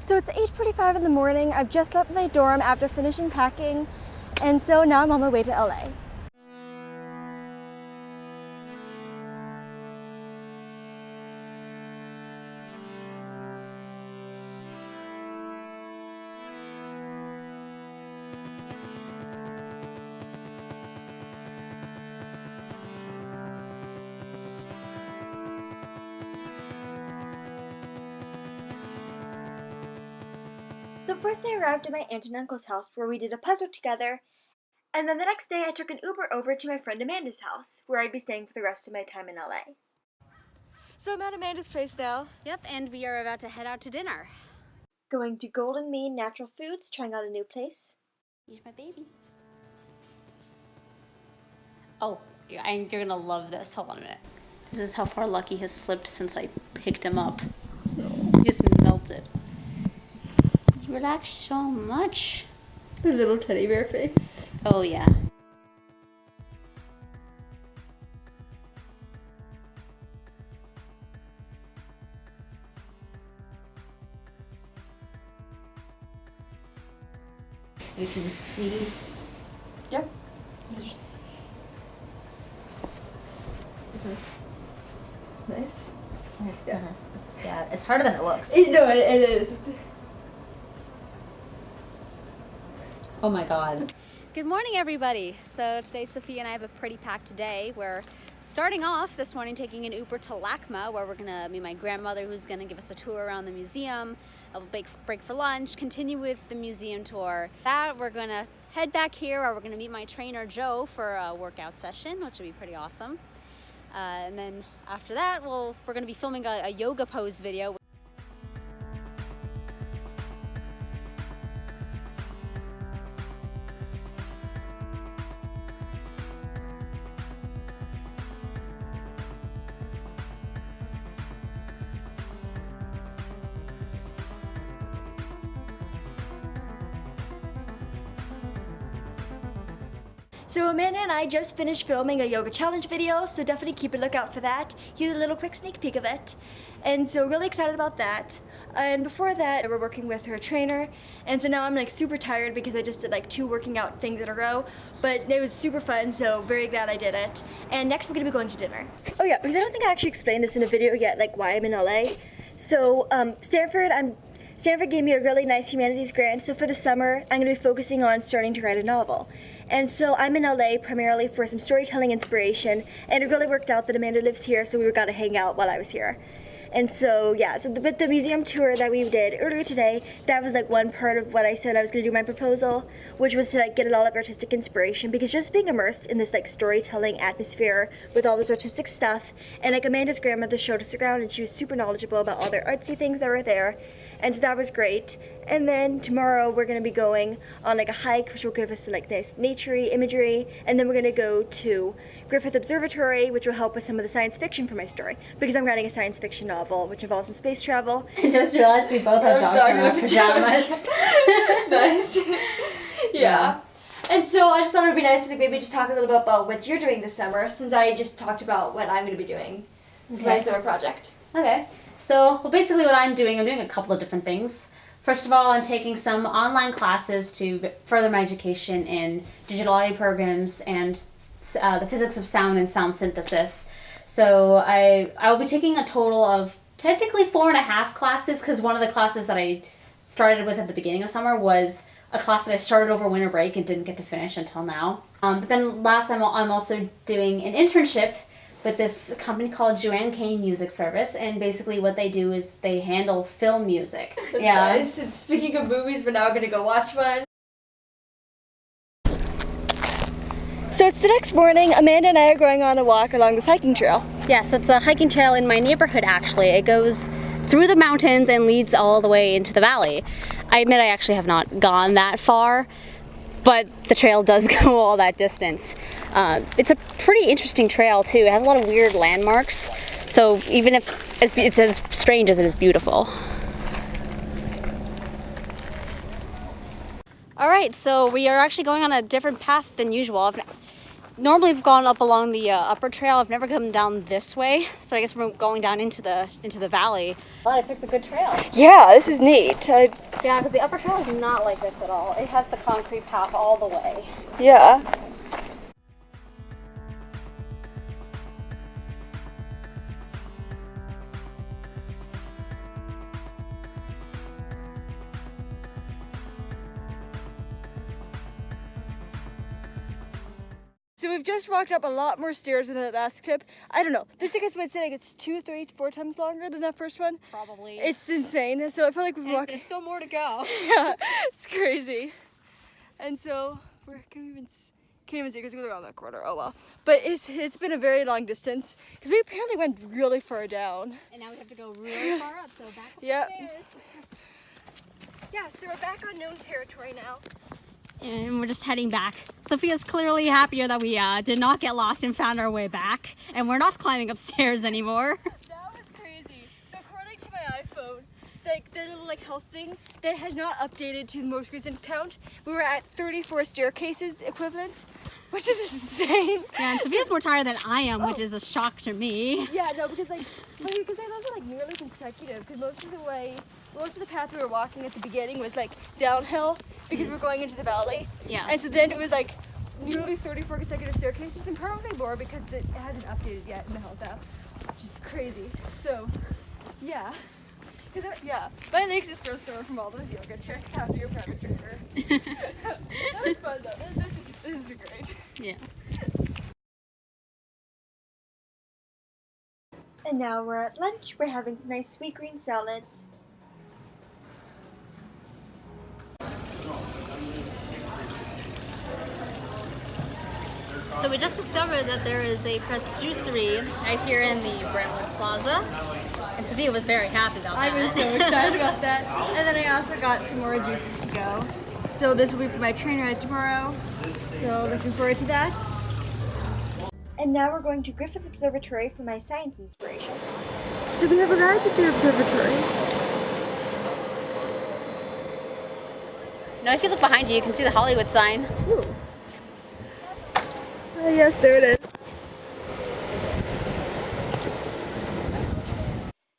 So it's 8:45 in the morning. I've just left my dorm after finishing packing, and so now I'm on my way to LA. So first I arrived at my aunt and uncle's house where we did a puzzle together, and then the next day I took an Uber over to my friend Amanda's house, where I'd be staying for the rest of my time in LA. So I'm at Amanda's place now. Yep, and we are about to head out to dinner. Going to Golden Mean Natural Foods, trying out a new place. Here's my baby. Oh, and you're gonna love this. Hold on a minute. This is how far Lucky has slipped since I picked him up. He just melted. You relax so much. The little teddy bear face. Oh yeah. You can see. Yep. This is Nice. oh goodness. It's harder than it looks. No, it is. Oh my god. Good morning, everybody. So today Sophia and I have a pretty packed day. We're starting off this morning taking an Uber to LACMA, where we're gonna meet my grandmother, who's gonna give us a tour around the museum. A break for lunch, continue with the museum tour. That we're gonna head back here, where we're gonna meet my trainer Joe for a workout session, which will be pretty awesome. And then after that, we're gonna be filming a yoga pose video. So Amanda and I just finished filming a yoga challenge video, so definitely keep a lookout for that. Here's a little quick sneak peek of it. And so really excited about that. And before that, we're working with her trainer. And so now I'm like super tired because I just did like 2 working out things in a row. But it was super fun, so very glad I did it. And next we're gonna be going to dinner. Oh yeah, because I don't think I actually explained this in a video yet, like why I'm in LA. So Stanford gave me a really nice humanities grant, so for the summer I'm going to be focusing on starting to write a novel. And so I'm in LA primarily for some storytelling inspiration, and it really worked out that Amanda lives here, so we got to hang out while I was here. And so yeah, so with the museum tour that we did earlier today, that was like one part of what I said I was going to do my proposal, which was to like get a lot of artistic inspiration, because just being immersed in this like storytelling atmosphere with all this artistic stuff, and like Amanda's grandmother showed us around and she was super knowledgeable about all their artsy things that were there. And so that was great. And then tomorrow we're going to be going on like a hike, which will give us some like nice naturey imagery. And then we're going to go to Griffith Observatory, which will help with some of the science fiction for my story, because I'm writing a science fiction novel which involves some space travel. I just realized we both have dogs in our pajamas. Nice. Yeah. And so I just thought it would be nice to maybe just talk a little bit about what you're doing this summer, since I just talked about what I'm going to be doing for my summer project. Okay. So, well, basically what I'm doing a couple of different things. First of all, I'm taking some online classes to further my education in digital audio programs and the physics of sound and sound synthesis. So I'll be taking a total of technically 4.5 classes, because one of the classes that I started with at the beginning of summer was a class that I started over winter break and didn't get to finish until now. But then last I'm also doing an internship with this company called Joanne Kane Music Service, and basically what they do is they handle film music. Yeah. Nice. And speaking of movies, we're now gonna go watch one. So it's the next morning. Amanda and I are going on a walk along this hiking trail. Yeah, so it's a hiking trail in my neighborhood actually. It goes through the mountains and leads all the way into the valley. I admit I actually have not gone that far, but the trail does go all that distance. It's a pretty interesting trail too. It has a lot of weird landmarks, so even if it's as strange as it is beautiful. All right, so we are actually going on a different path than usual. normally we've gone up along the upper trail. I've never come down this way, so I guess we're going down into the valley. Well, I picked a good trail. Yeah, this is neat. Yeah, because the upper trail is not like this at all. It has the concrete path all the way. Yeah. So we've just walked up a lot more stairs than that last clip. I don't know. This ticket's been saying it's 2, 3, 4 times longer than that first one. Probably. It's insane. So I feel like we've walked. There's still more to go. Yeah, it's crazy. And so we're can't even see because we go around that corner. Oh well. But it's been a very long distance because we apparently went really far down. And now we have to go really far up. So back up Yep. the stairs. Yeah. So we're back on known territory now. And we're just heading back. Sophia's clearly happier that we did not get lost and found our way back. And we're not climbing upstairs anymore. That was crazy. So according to my iPhone, like the little health thing that has not updated to the most recent count, we were at 34 staircases equivalent, which is insane. Yeah, and Sophia's more tired than I am, which is a shock to me. Yeah, no, because I those are nearly consecutive. Because most of the path we were walking at the beginning was downhill because we're going into the valley. Yeah. And so then it was nearly 34 consecutive staircases and probably more because it hasn't updated yet in the health app, which is crazy. So, yeah. Yeah, my legs are still sore from all those yoga tricks after your private trainer. That was fun though. This is great. Yeah. And now we're at lunch. We're having some nice sweet green salads. So we just discovered that there is a pressed juicery right here in the Brentwood Plaza. And Sophia was very happy about that. I was so excited about that. And then I also got some more juices to go. So this will be for my train ride tomorrow. So looking forward to that. And now we're going to Griffith Observatory for my science inspiration. So we have arrived at the observatory. Now if you look behind you, you can see the Hollywood sign. Ooh. Oh yes, there it is.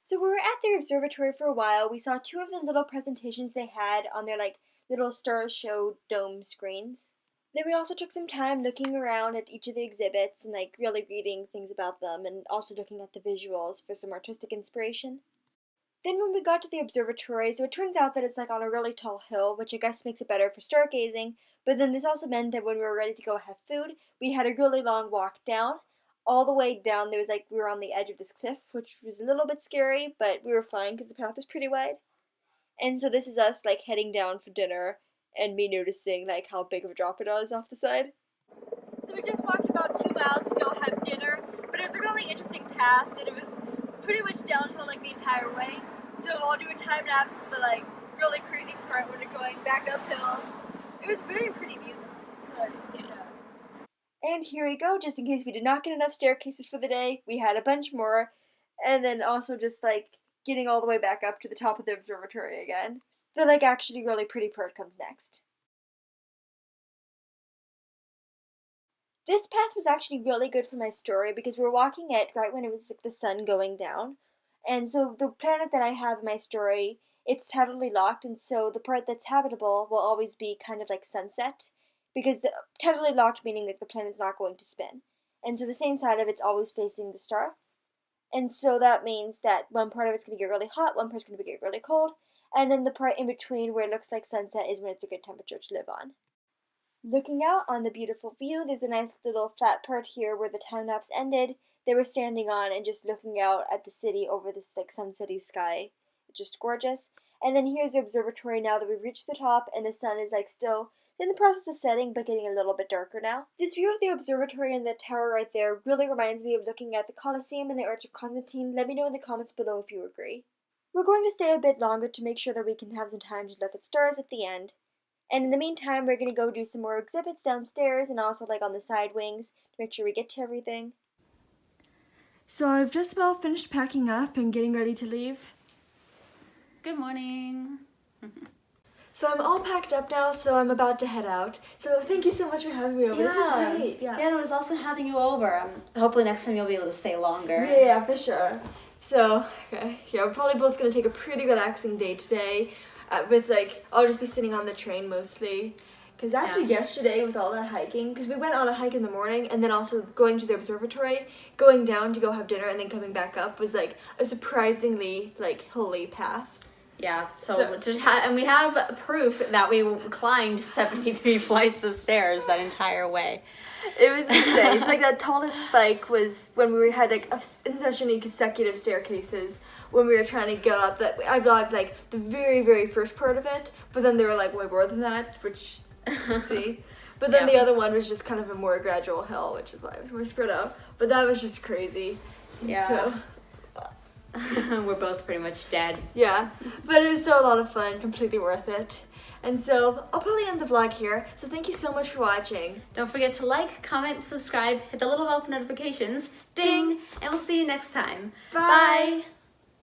So we were at their observatory for a while. We saw 2 of the little presentations they had on their little star show dome screens. Then we also took some time looking around at each of the exhibits and really reading things about them and also looking at the visuals for some artistic inspiration. Then when we got to the observatory, so it turns out that it's on a really tall hill, which I guess makes it better for stargazing, but then this also meant that when we were ready to go have food, we had a really long walk down. All the way down, there was we were on the edge of this cliff, which was a little bit scary, but we were fine because the path was pretty wide. And so this is us heading down for dinner and me noticing how big of a drop it was off the side. So we just walked about 2 miles to go have dinner, but it was a really interesting path and it was pretty much downhill the entire way. So I'll do a time lapse of the really crazy part when we're going back uphill. It was very pretty beautiful. So yeah. And here we go, just in case we did not get enough staircases for the day, we had a bunch more, and then also just getting all the way back up to the top of the observatory again. The actually really pretty part comes next. This path was actually really good for my story because we were walking it right when it was the sun going down. And so the planet that I have in my story, it's totally locked, and so the part that's habitable will always be kind of sunset. Because the totally locked meaning the planet's not going to spin. And so the same side of it's always facing the star. And so that means that one part of it's going to get really hot, one part's going to get really cold, and then the part in between where it looks like sunset is when it's a good temperature to live on. Looking out on the beautiful view, there's a nice little flat part here where the time lapse ended. They were standing on and just looking out at the city over this sunsetty sky. It's just gorgeous. And then here's the observatory now that we've reached the top and the sun is still in the process of setting but getting a little bit darker now. This view of the observatory and the tower right there really reminds me of looking at the Colosseum and the Arch of Constantine. Let me know in the comments below if you agree. We're going to stay a bit longer to make sure that we can have some time to look at stars at the end. And in the meantime, we're going to go do some more exhibits downstairs and also on the side wings to make sure we get to everything. So I've just about finished packing up and getting ready to leave. Good morning. So I'm all packed up now, so I'm about to head out. So thank you so much for having me over. This was great. Yeah, and it was awesome having you over. Hopefully next time you'll be able to stay longer. Yeah, for sure. So, okay, yeah, we're probably both going to take a pretty relaxing day today. With like, I'll just be sitting on the train mostly. Because actually yesterday with all that hiking, because we went on a hike in the morning and then also going to the observatory, going down to go have dinner and then coming back up was like a surprisingly like hilly path. Yeah, and we have proof that we climbed 73 flights of stairs that entire way. It was insane. It's like that tallest spike was when we had like essentially consecutive staircases when we were trying to go up. That I vlogged like the very, very first part of it, but then there were like way more than that, which let's see. But then the other one was just kind of a more gradual hill, which is why it was more spread out. But that was just crazy. Yeah. So, we're both pretty much dead. yeah, but it was still a lot of fun, completely worth it. And so I'll probably end the vlog here. So thank you so much for watching. Don't forget to like, comment, subscribe, hit the little bell for notifications, ding, and we'll see you next time. Bye.